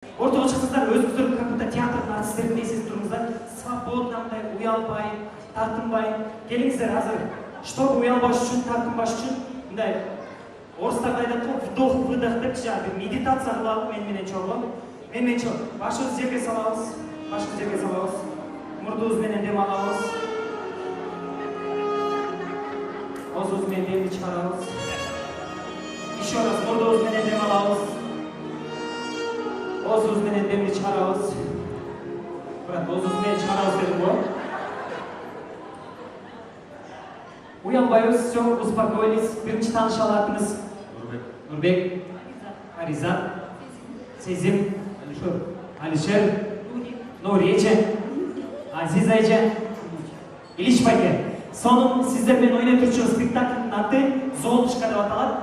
Ортого чыксаңыздар, өзүңүздөр какой-то театрдын артисттериндей сезип туруңуздар. Свободно мындай уялбай, тартынбай. Келиңиздер азыр. Чтобы уялбаш үчүн, тартынбаш үчүн мындай орустарда айтат го, вдох, выдох деп жаңы медитация кылалы менен чогуу. Менен чогуу. Башыбызды жерге салабыз. Башыбызды жерге салабыз. Мурдубуз менен дем алабыз. Оозубуз менен демди чыгарабыз. Еще раз мурдубуз менен дем алабыз. Oğuzumuz menен demni çıkarabız. Bırak, oğuzumuz menен çıkarabız dedim bu. Uyanbayız, çok uspokоились. Birinci tanışaladınız. Nurbek. Arisa. Sezim. Alişer. Nuriye. Aziz Ayce. İliş Bayke. Sonun sizlerle oynatırçı spektaklın adı Zoluşka деп аталат.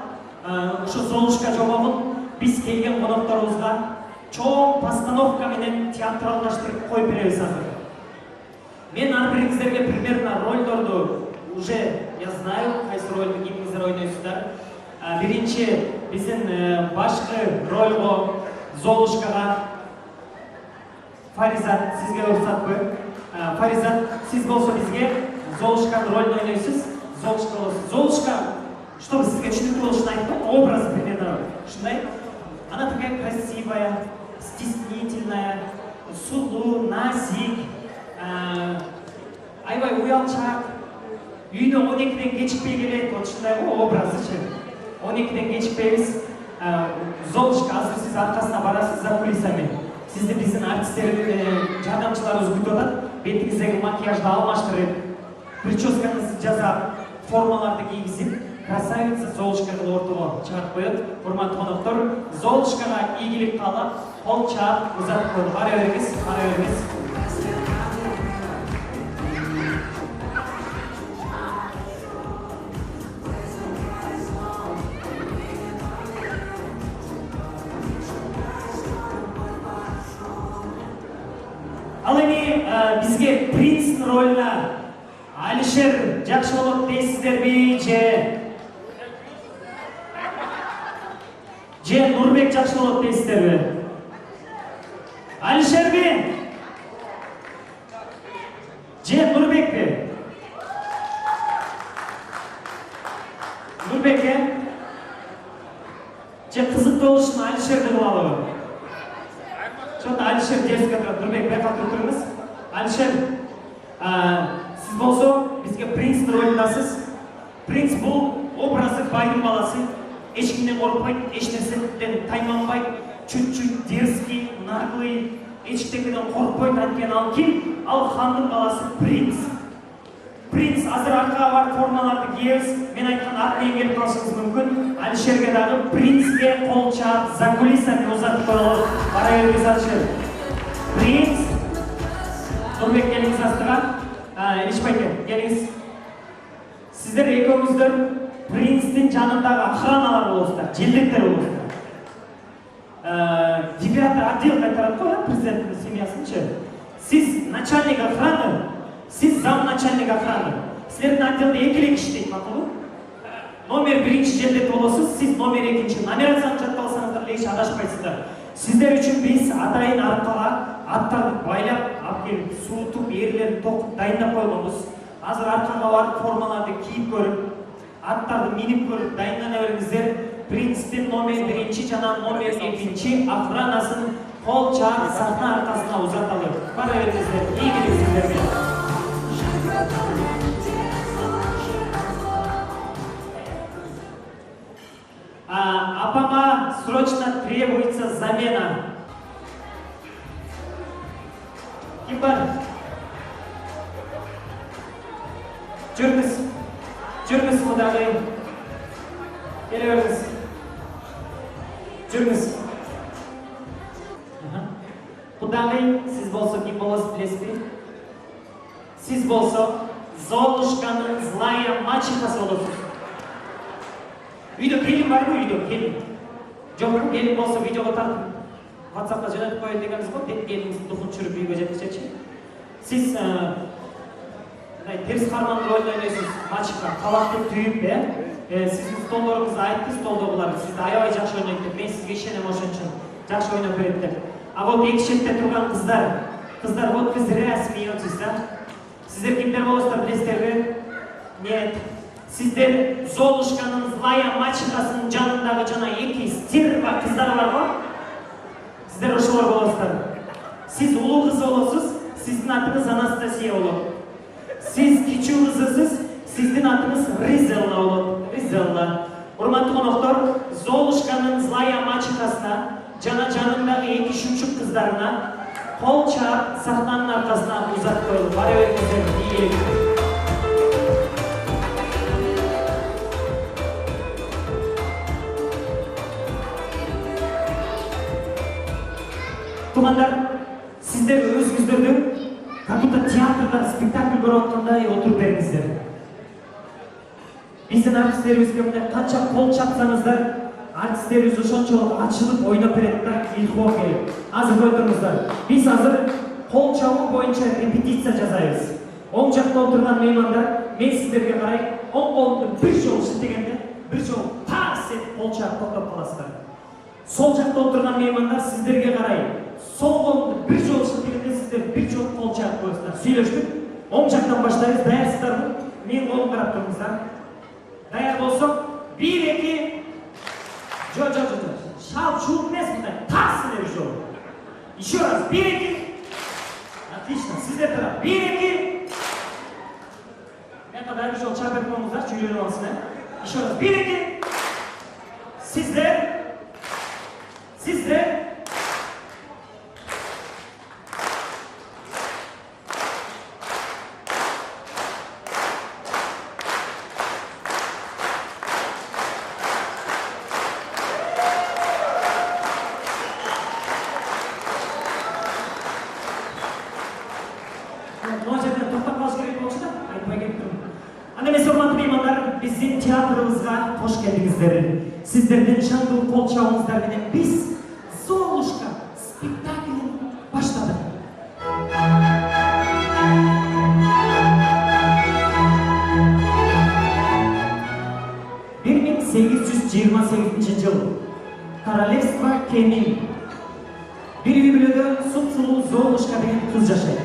Şu Zoluşka жобомун biz kelген konuklarımızga çoğun постановка менен театралдаштырып коюп беребиз азыр. Мен ар бириңиздерге примерно ролдорду уже я знаю, кайсы ролду кимиңиздер ойнойсуздар. Биринчи биздин башкы ролго Золушкага Фаризат, сизге уруксатпы? Фаризат, сиз болсо бизге Золушканын ролун ойнойсуз. Золушка болсо. Золушка, чтобы сизге түшүнүктүү болушун айттым, образ примерно ушундай. Она такая красивая, стеснительная, сулуу, назик, аябай уялчак, үйүнө 12ден кечикпей келет, ушундай го образычы. 12ден кечикпейбиз. Золушка, азыр сиз аркасына барасыз за кулисами. Сизди биздин артисттер, жардамчыларыбыз күтүп атат. Бетиңиздеги макияжды алмаштырып, прическаңызды жасап, формаларды кийгизип, красавица Золушканы ортого чыгарып коет. Урматтуу коноктор, Золушкага ийгилик каалап, кол чаап узатып коюп бара бериңиз, бара бериңиз. Ал эми бизге принц ролуна Алишер жакшы болот дейсиздерби же Нурбек жакшы болот дейсиздерби? Алишерби? Же Нурбекби? Нурбекке? Же кызыктуу болуш үчүн Алишерди кылалыбы? Чоң Алишер дерске турат, Нурбек байкап туруңуз. Алишер, сиз болсо бизге принц ролундасыз. Принц бул образы байдын баласы. Эч кимден коркпойт, эч нерседен тайманбайт, чуть-чуть дерзкий, наглый, эчтекеден коркпойт. Анткени ал ким? Ал хандын баласы принц. Принц азыр аркага барып формаларды кийебиз. Мен айткан ат менен келип калышыңыз мүмкүн. Алишерге дагы принцке кол чаап, за кулисами узатып коелу. Бара бериңиз Алишер. Принц. Нурбек келиңиз астыга. Илиш байке, келиңиз. Сиздер экөөңүздөр принцтин жанындагы охраналар болосуздар, желдектер болосуздар. Девятый отдел кайтарат го, президенттин семьясынчы. Сиз начальник охраны, сиз зам начальник охраны. Силердин отделде эки киши дейт, макулбу? Номер биринчи желдет болосуз, сиз номер экинчи. Номерацияны жатып алсаңыздар эч адашпайсыздар. Сиздер үчүн биз атайын аркага аттарды байлап, алып келип, суутуп, ээрлерин токуп дайындап койгонбуз. Азыр аркага барып формаларды кийип көрүп, аттарды минип көрүп дайындана бериңиздер. Принцтин номер биринчи жана номер экинчи охранасын кол чаап сахна аркасына узаталы. Бара бериңиздер, ийгилик сиздерге. Апама срочно требуется замена. Ким бар? Жүріңіз мудагы. Келе беріңіз. Жүріңіз. Мудагы, сиз болсо ким болосуз билесизби? Сиз болсо Золушканын злая мачехасы болосуз. Үйдө келин барбы? Үйдө келин. Жок, келин болсо видеого тартып WhatsApp'та жөнөтүп коюн дегенбиз го. Келиңиздин духун чүрүп үйгө жеткичечи. Сиз терс карман ролун ойнойсуз. Мачеха кабакты түйүп, сиздин столдоруңузду айтты, столдогулар сизди аябай жакшы ойнойт деп. Мен сизге ишенем ошон үчүн. Жакшы ойноп берет деп. А вот эки четте турган кыздар. Кыздар, вот вы зря смеетесь, да? Сиздер кимдер болосуздар билесиздерби? Нет. Сиздер Золушканын злая мачехасынын жанындагы жана эки стерва кыздар бар го? Сиздер ошолор болосуздар. Сиз улуу кыз болосуз, сиздин атыңыз Анастасия болот. Сиз кичүү кызысыз, сиздин атыңыз Ризелла болот. Ризелла. Урматтуу коноктор, Золушканын злая мачехасына жана жанындагы эки шучук кыздарына кол чаап сахнанын аркасына узат коюлду. Бара бериңиздер, ийгилик. Тумандар, сиздер өзүңүздөрдү как будто театрда спектакль көрүп аткандай отуруп бериңиздер. Биздин артисттерибизге мындай канча кол чапсаңыздар, артисттерибиз ошончолук ачылып ойноп берет да, илхоо келип. Азыр көрдүңүздөр. Биз азыр кол чабуу боюнча репетиция жасайбыз. Оң жакта отурган меймандар, мен сиздерге карай, оң колумду бир жолу шилтегенде, бир жолу тарс этип кол чаап токтоп каласыздар. Сол жакта отурган меймандар сиздерге карай, сол колумду бир жолу шилтегенде сиздер бир жолу кол чаап коесуздар. Сүйлөштүк. Оң жактан баштайбыз. Даярсыздарбы? Менин колумду карап туруңуздар. Даяр болсок, 1-2. Жо. Шал-шул эмес мындай. Тарс эле бир жолу. Еще раз. 1-2. Отлично. Сиздер тарап. 1-2. Мен кадай бир жолу чаап берип коюңуздарчы, үйлөнүп алсын, э? Еще раз. 1-2. Сиздер. Bizim tiyatromuzga hoş geldinizler. Sizlerden şanlı kol çağımızlar menен biz Zolушка spektaklini başladık. 1828 yıl Королевство Кенин. Bir üylüde Супсулуу Золушка деген kız жашайт.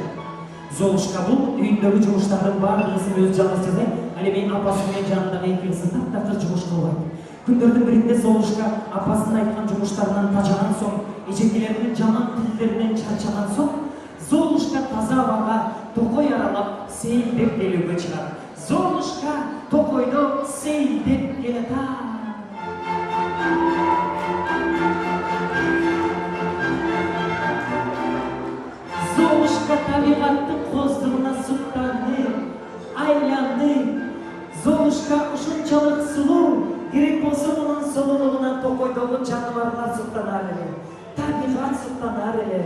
Золушка бул үйүндөгү жумуштардын баардыгын өз жалгыз жасайт. Ал эми апасы менен жанындагы эки кызын таптакыр жумуш кылбайт. Күндөрдүн биринде Золушка апасынын айткан жумуштарынан тажаган соң, эжекелеринин жаман тилдеринен чарчаган соң, Золушка таза абага токой аралап сейилдеп келүүгө чыгат. Золушка токойдо сейилдеп келет. Золушка табигаттын коздугуна суктанды, айланды. Золушка ушунчалык сулуу, керек болсо мунун сулуулугунан токойдогу жаныбарлар суктанар эле. Табигат суктанар эле.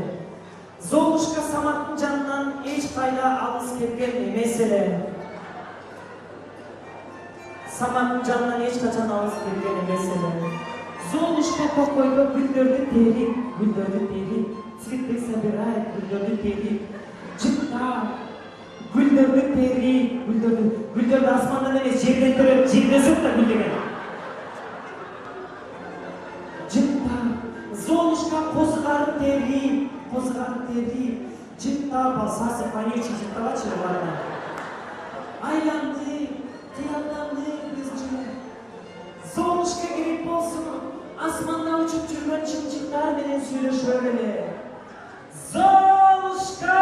Золушка Саматтын жанынан эч кайда алыс кеткен эмес эле. Саматтын жанынан эч качан алыс кеткен эмес эле. Золушка токойдо гүлдөрдү терип, цветы собирает, гүлдөрдү терип, жыктап, гүлдөрдү терип, гүлдөрдү асмандан эмес жерден төрөп, жерде жоқ да гүл деген. Жыктап, Золушка козгарын терип, жыктап, алсасы вонючий жыктабачы барына. Айланды, кыялданды көзүнө. Золушка керек болсун, асманда учуп жүргөн чымчыктар менен сүйлөшөп эле. Золушка!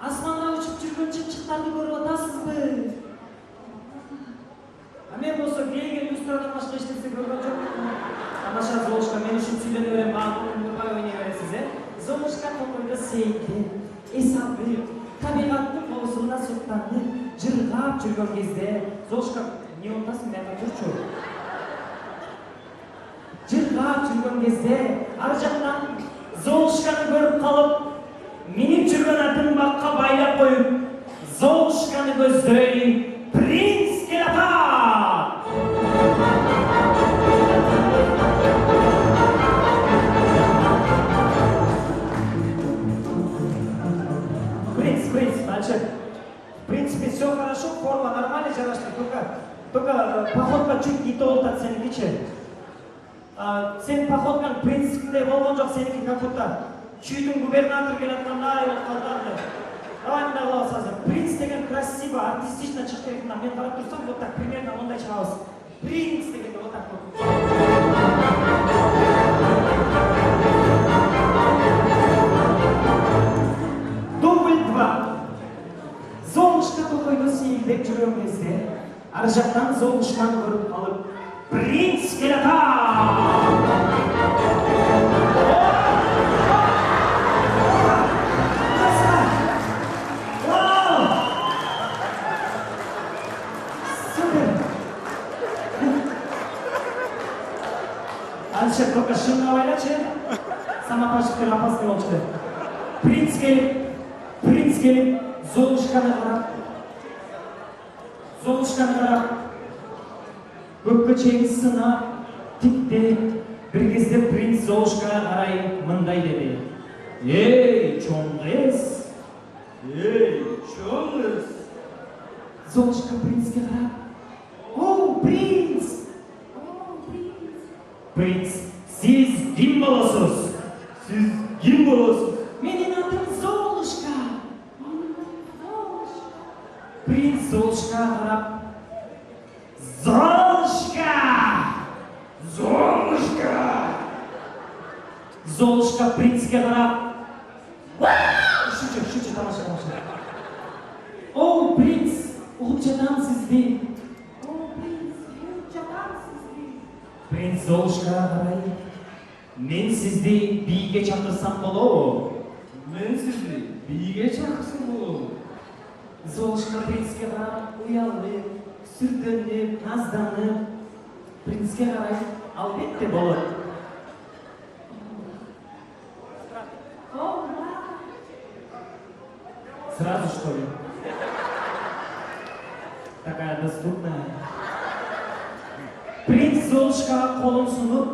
Асманда учуп жүргөн чымчыктарды көрүп атасызбы? Мен болсо келген люстрадан башка эч нерсе көргөн жокмун. Тамаша Золушка, мен үчүн сүйлөнө берем, багып ойнай бересиз, э? Золушка токойдо сейилди, эс алды, табигаттын коосуна суктанды, жыргап жүргөн кезде, Золушка, не онтасың, мен жүрчү. Жыргап жүргөн кезде, ар жактан Золушканы көрүп калып, минип жүргөн атын бакка байлап коюп, Золушканы көздөй, принц келатат! Принц, дальше. В принципе, все хорошо, форма нормально, жарашка, только Только походка чуть не то от сеники. Sen походкаң принципте болгон жок, сеники как будто чүйдүн губернатор келип аткандай болуп калган. Давай мындай кылабыз азыр. Принц деген красиво, артистично чыгып кеткен. Мен карап турсам, вот так примерно мындай чыгабыз. Принц дегенде вот так болот. Дубль 2. Золушка токойдо сейилдеп жүргөн кезде ар жактан Золушканы көрүп калып, принц келатат! Алишер, только шумно ойлачы. Сама пашыктыр опасный болчу. Принц келип, Золушканы карап, көккө чейин сынап, тиктеп, бир кезде принц Золушкага карай мындай деди. Эй, чоң кыз! Золушка принцке карап, "О, принц! Принц, siz kim bolosuz? Менин атым Золушка. Принц Золушкага карап, Золушка принцке карап, шучу, тамаша. О, принц, угуп жатам сизди. Принц Золушкага карай, мен сизди бийге чакырсам болобу? Золушка принцке карап, уялып, сүрдөнүп, назданып, принцке карай, албетте болот. Сразу что ли? Такая доступная. Принц Золушкага колун сунуп,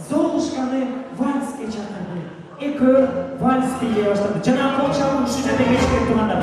Золушканы вальске чакырды. Экөө вальс бийлей баштады. Жана кол чабуу ушул жерде кечирип тургандар.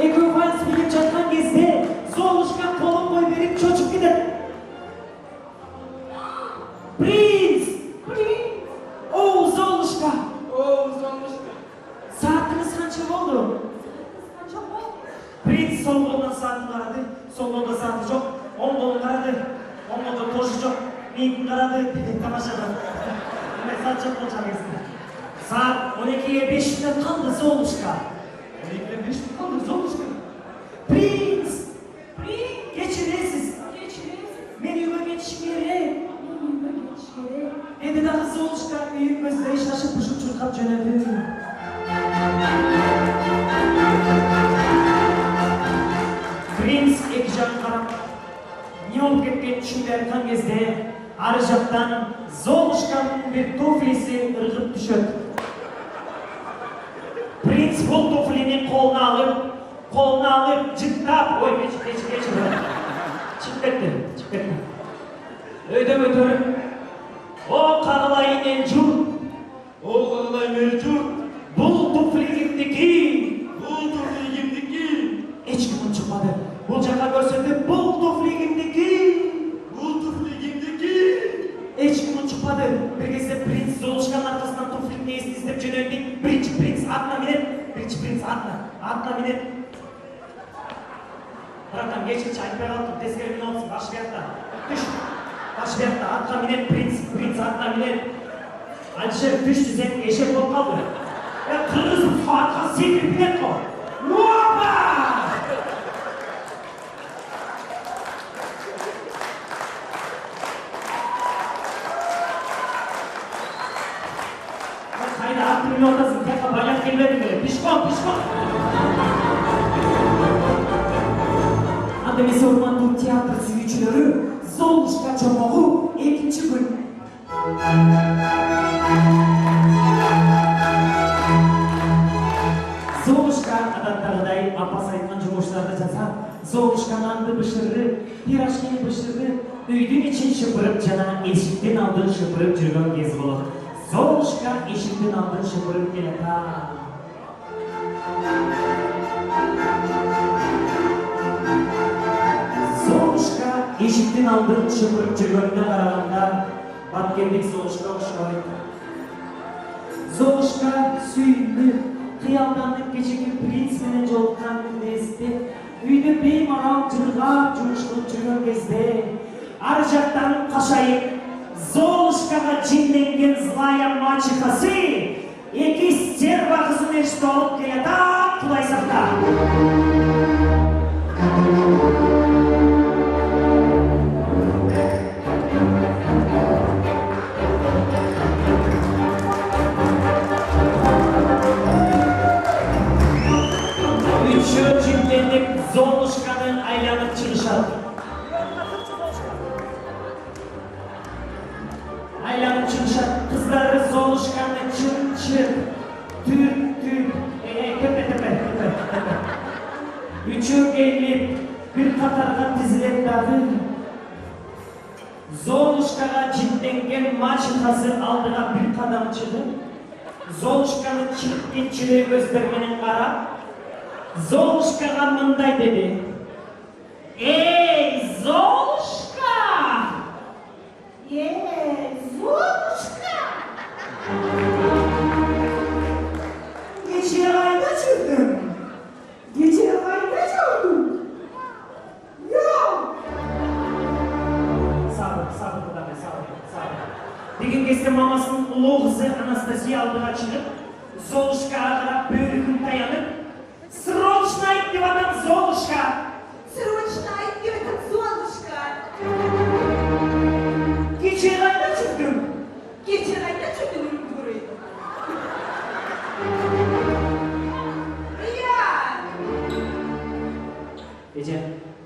Экөө вальс билип жаткан кезде Золушка колун кой берип чочуп кетет. Принц! Оу, Золушка! Саатыңыз канча болду? Принц сол колунан саатын карады, сол колунда сааты жок. Оң колун карады, оң колунда тоже жок. Мейкин карады, тамаша. Саат жок болчу кезде. Saat 12'ye 5 minut kaldı Zoluşka. 12'ye 5 minut kaldı Zoluşka. Prince! Geçiresiz. Beni yüme geçiş gerek. Dedi daha Zoluşka büyük gözleri şaşıp pışıp çırkap jönödü. Prince ekjan karap. Ne olup ketken düşünler kan gezde. Arı jaktan Zoluşka'nın bir tuflisi ırgıp düşöt. Prince bol tuflini koluna alıp cıktap, oy geç. Çık ketdi. Öydö götürüp, o Kağılay Mencur, bul tufli kimdiki? Hiç kimin çıkmadı. Bul jaka görsetip, bul tufli kimdiki? Hiç kimin çıkmadı. Bir kez Prince Zoluşka'nın arkasından tuflinin neyisini izlep jönöndük. Birinci Prince atla minip. Bıraktan geçin çayıplar altıp tezkere bin olsun. Başı bir yakta. Düş. Başı bir yakta. Atla minip Prince atla minip. Alişer düştü sen eşek olup kaldı. Ya kırmızı Fatih sevgili bilet o. Hoppa! Haydi aklımın ortasını tekrar bayrak gelmedi bile. Pişman. Ademesi Orman Tiyatro seyircileri Zoluşka çomağu 2. gün. apası aytқан жұмыштарды жасап, Золушканы аңды бышырды, пирожкini бышырды, үйдің için шыпырып жана эшиктен алдын шыпырып жүрген кез болот. Золушка эшиктен алдын шыпырып келет. Золушка эшиктен алдын шыпырып жүргөнүнө караганда Баткендик Золушка окшойт. Золушка сүйүнүп, кыялданып кечеги принц менен жолуккан кезде, үйдө беймарал жыргап жумуштап жүргөн кезде, ар жактан кашайып, Золушкага жинленген злая мачехасы эки стерва кызын эшикке алып келет. Кудай сакта. Золушканы айланып чыгышат. Айланып чыгышат. Кыздары Золушканы чыр-чыр, түр-түр, көпе-төпе. Үчөө келип, бир катарга тизилет дагы. Золушкага жинленген мачехасы алдыга бир кадам чыгып, Золушканы чириккен чырай көздөр менен карап, Золушкага мындай деди. Эй, Золушка! Золушка! Gece ayda çıktım. Gece ayda çıktım. Yok. Sabır kudame, sabır. Деген кезде мамасының ұлы қызы Анастасия алдыға шығып, Золушкаға қарап бөрігін таянып, срочно айт деп атам Золушка! Срочно айт деп атам Золушка! Gece ayda çıktım. Gece ayda çıktım Ürümquri. Ya! Gece,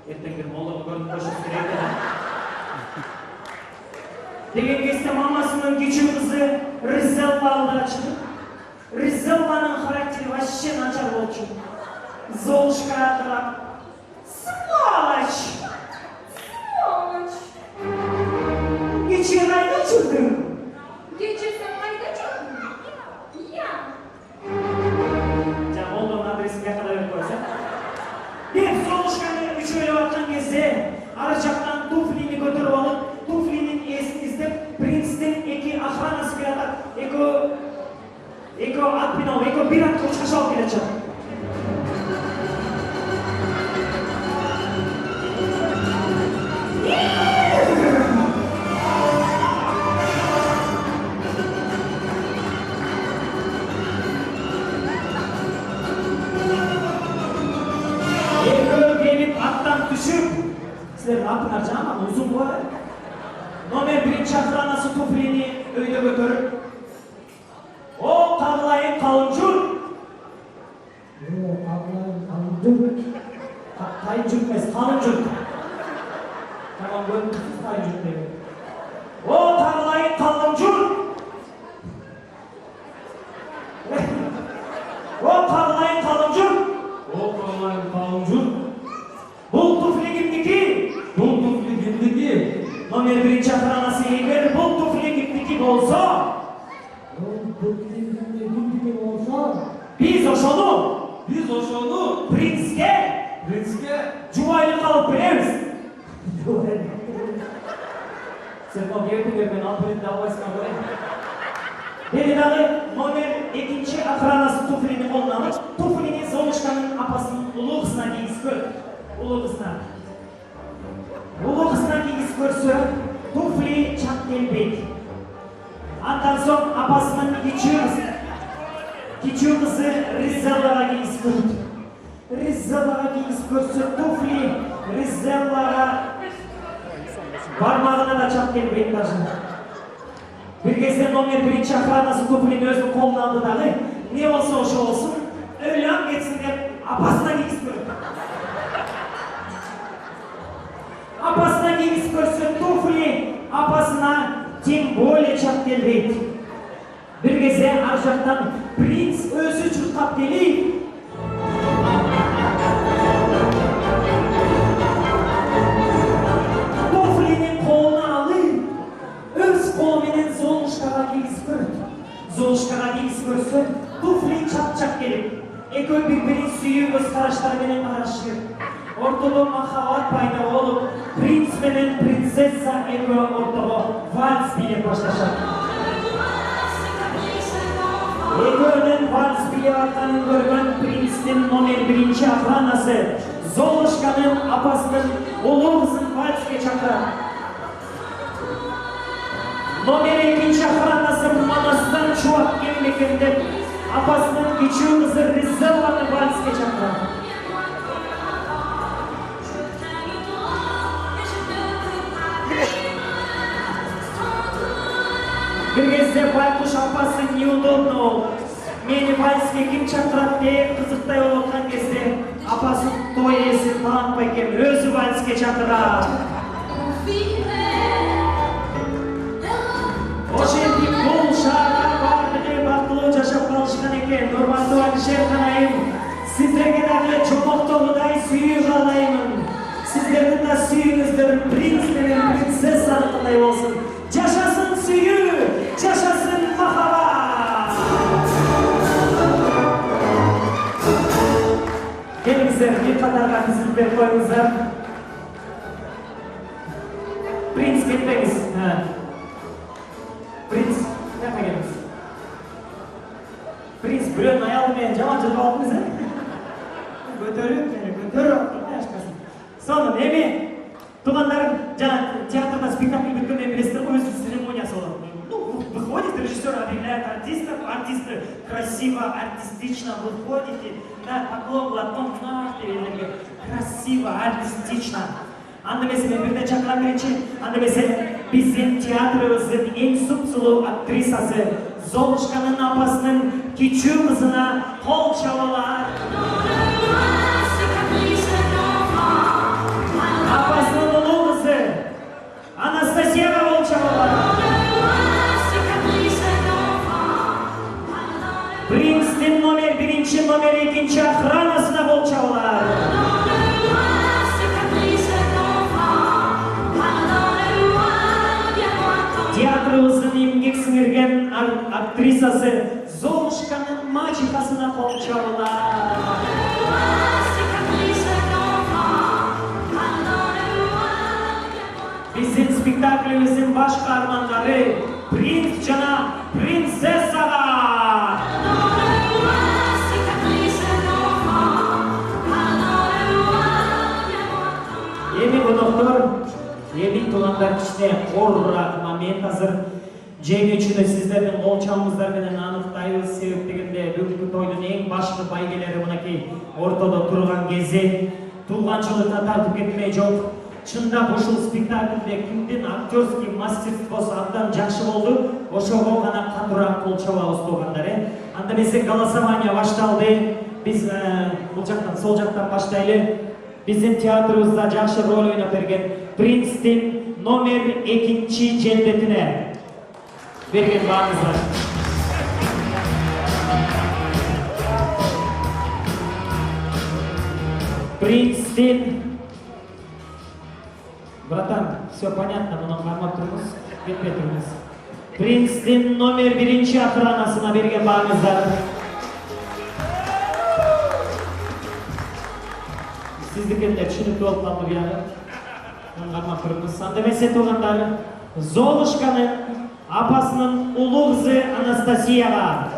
erten bir Molla'nı görüp koşup sürekli. Деген кезде мамасының küçük kızı Rizella алдыға шығып, Rizella'nın характері вообще начар болчу. Золушкаға қарап, сволочь! Gece ayda çıktım. Gece ayda çıktım. Ya! Жаңа Molla'nın adresini yakada verip koysan. Деп Золушканы üçөйлеп атқан кезде, ар жақтан туфлини көтөрүп алып, туфлинин эсин издеп, принцтин эки охранасы келатат. Эки ат менен, эки бир ат кочкаш алып келе жатат. Sizlerin atın harcağım ama uzun bu arada. Номер 1 охранасы туфлини өйдө көтөрүп, "О, кагылайын калынжур!" Кагылайын калынжур. Кайынжур эмес, калынжур. Tamam, көрүнүпсүз кайынжур деп. "О, кагылайын калынжур!" "О, кагылайын калынжур!" O kalayın kalıncur. Бул туфли кимдики? Бұл туфли kimdiki? Номер 1 охранасы эгер бул туфли кимдики болсо, биз ошону принцке жубайлык алып беребиз. Сен мен алып берет албайсың ғой. Бери дагы номер 2 охранасы туфлини колуна алып, туфлини Золушканын апасынын улуу кызына кийгизип көрөт. Улуу кызына кийгизип көрсө, туфли чак келбейт. Андан соң апасынын кичүү кызы Ризеллага кийгизип көрөт. Ризеллага кийгизип көрсө, туфли Ризеллага бармагына да чак келбейт даже. Бир кезде номер 1 охранасы туфлини өзүнүн колуна алды дагы, не болсо ошо болсун, өлөм кетсин деп апасына кийгизип көрөт. Апасына кийгизип көрсө, туфли апасына тем более чак келбейт. Бир кезде ар жактан принц өзү чуркап келип, туфли чапчак келип, экөө бири-бирин сүйүү көз караштары менен карашып, ортодо махаббат пайда болуп, принц менен принцесса экөө ортого вальс бийлеп башташат. Экөөнүн вальс бийлеп атканын көргөн принцтин номер 1 охранасы Золушканын апасынын улуу кызын вальске чакырат. Номер 2 охранасы Манастан чубак келмекен деп апасынын кичүү кызы Ризелланы вальске чакырат. Бир кезде байкуш апасы неудобно болуп, мени вальске ким чакырат деп кызыктай болуп аткан кезде апасы той ээси таап байкем өзү вальске чакырат. Ошентип бул шаарда бардыгы бактылуу жашап калышкан экен. Урматтуу Алишер канайым, сиздерге дагы чомоктогудай сүйүү каалаймын. Сиздердин да сүйүүңүздөр принц менен принцессаныкындай болсун. Жашасын сүйүү, жашасын махаббат. Келиңиздер, бир катарга тизилип коюңуздар. Принц кетпеңиз. Принц, жака келиңиз. Принц бирөөнүн аялы менен жаман жүрүп алыптыңыз, көтөрүп, ашкасын. Сонун, эми туугандарым, жана театрда спектакль бүткөндөн билесиздер го, өзү церемониясы болот. Выходит режиссер, объявляет артистов, артисты красиво, артистично выходите, да, поклон, латон, красиво, артистично. Анда эмесе мен бирден чакырам беричи, анда эмесе биздин театрыбыздын эң супсулуу актрисасы Золушканын апасынын кичүү кызына кол чабуулар. Апасынын улуу кызы Анастасияга кол чабуулар. Принцтин номер 1, номер 2 охранасына кол чабуулар. Театрыбыздын эмгек сиңирген актрисасы Золушканын мачехасына кол чабуулар. Биздин спектаклибиздин баш каармандары принц жана принцессага. Эми конокторор, эми туугандар, кичине оорураак момент азыр. Жеңүүчүнү сиздердин кол чабууңуздар менен аныктайбыз. Себеп дегенде бүгүнкү тойдун эң башкы байгелери мынакей ортодо турган кезде тууганчылыкка тартып кетмей жок. Чындап ушул спектакльде кимдин актерский мастерствосу абдан жакшы болду, ошого гана катуураак кол чабабыз туугандар. Анда эмесе голосование башталды. Биз бул жактан, сол жактан баштайлы. Биздин театрыбызда жакшы роль ойноп берген принцтин номер 2 жендетине берген бааңыздар. Принцтин, братан, все понятно, муну кармап туруңуз, кетпей туруңуз. Принцтин номер 1 охранасына берген бааңыздар. Сиздикенде түшүнүктүү болуп калды бияга. Кармап туруңуз. Анда эмесе туугандар, Золушканын апасынын улуу кызы Анастасияга.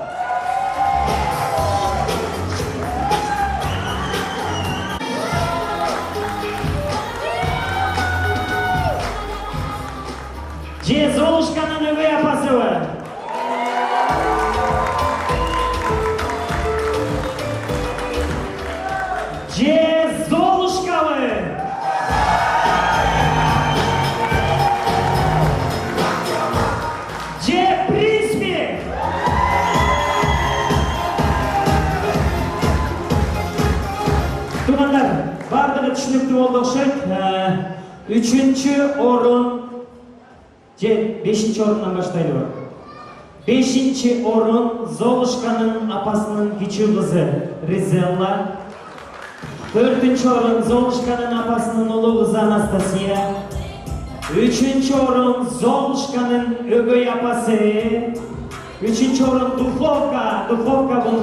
Же Золушканын өгөй апасыбы? Же Золушкабы? Же принцпи? Туугандар, бардыгы түшүнүктүү болду окшойт. 3-чү орун же 5-чи орундан баштайлы. 5-чи орун Золушканын апасынын кичүү кызы Ризелла. 4-чү орун Золушканын апасынын улуу кызы Анастасия. 3-чү орун Золушканын өгөй апасы. 3-чү орун Духовка. Духовка бул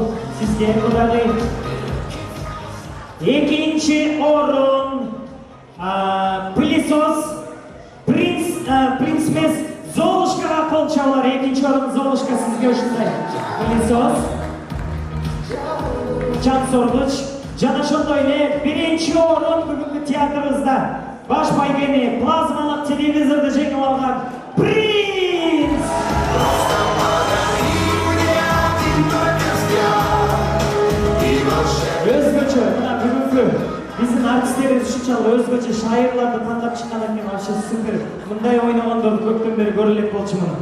sizge Kudagay. İkinci orun Pilisos Prinsmes Zoluşka'ga kol çalar. İkinci orun Zoluşka sizge uşunday. Pilisos Can Sorguç. Cana şundoyle birinci orun bugünkü tiyatrımızda baş baygeni plazmalık televizorda jengip algan Prins. Özgöçe, mına bugünkü bizim artistlerimiz şu çalı özgöçe şairlardı tandap çıkan ekan, вообще süper. Мындай ойногондорду көптөн бери көрүп элек болчумун.